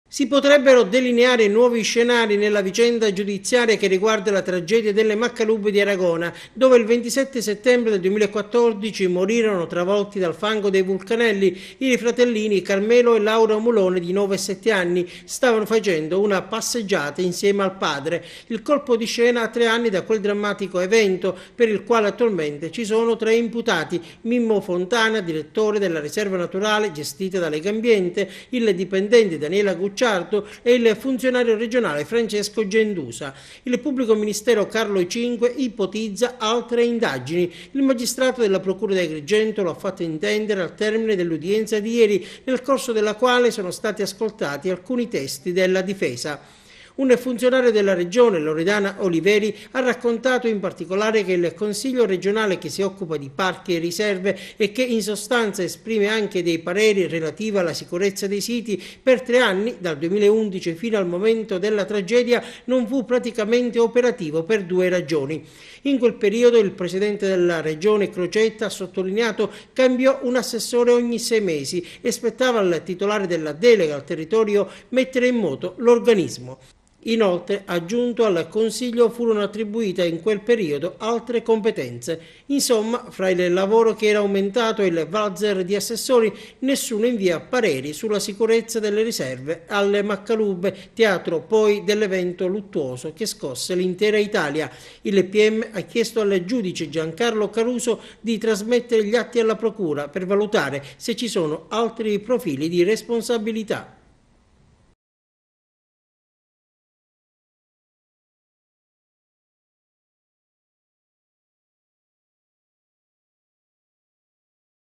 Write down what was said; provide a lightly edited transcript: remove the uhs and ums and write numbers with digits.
Si potrebbero delineare nuovi scenari nella vicenda giudiziaria che riguarda la tragedia delle Maccalubbe di Aragona, dove il 27 settembre del 2014 morirono travolti dal fango dei vulcanelli i fratellini Carmelo e Laura Mulone di 9 e 7 anni. Stavano facendo una passeggiata insieme al padre. Il colpo di scena a 3 anni da quel drammatico evento, per il quale attualmente ci sono 3 imputati: Mimmo Fontana, direttore della riserva naturale gestita da Legambiente, il dipendente Daniela Gucciardo e il funzionario regionale Francesco Gendusa. Il pubblico ministero Carlo Cinque ipotizza altre indagini. Il magistrato della Procura di Agrigento lo ha fatto intendere al termine dell'udienza di ieri, nel corso della quale sono stati ascoltati alcuni testi della difesa. Un funzionario della regione, Loredana Oliveri, ha raccontato in particolare che il Consiglio regionale che si occupa di parchi e riserve e che in sostanza esprime anche dei pareri relativi alla sicurezza dei siti, per 3 anni, dal 2011 fino al momento della tragedia, non fu praticamente operativo per 2 ragioni. In quel periodo il presidente della regione Crocetta, ha sottolineato, cambiò un assessore ogni 6 mesi e spettava al titolare della delega al territorio mettere in moto l'organismo. Inoltre, aggiunto, al Consiglio furono attribuite in quel periodo altre competenze. Insomma, fra il lavoro che era aumentato e il valzer di assessori, nessuno invia pareri sulla sicurezza delle riserve alle Maccalubbe, teatro poi dell'evento luttuoso che scosse l'intera Italia. Il PM ha chiesto al giudice Giancarlo Caruso di trasmettere gli atti alla Procura per valutare se ci sono altri profili di responsabilità.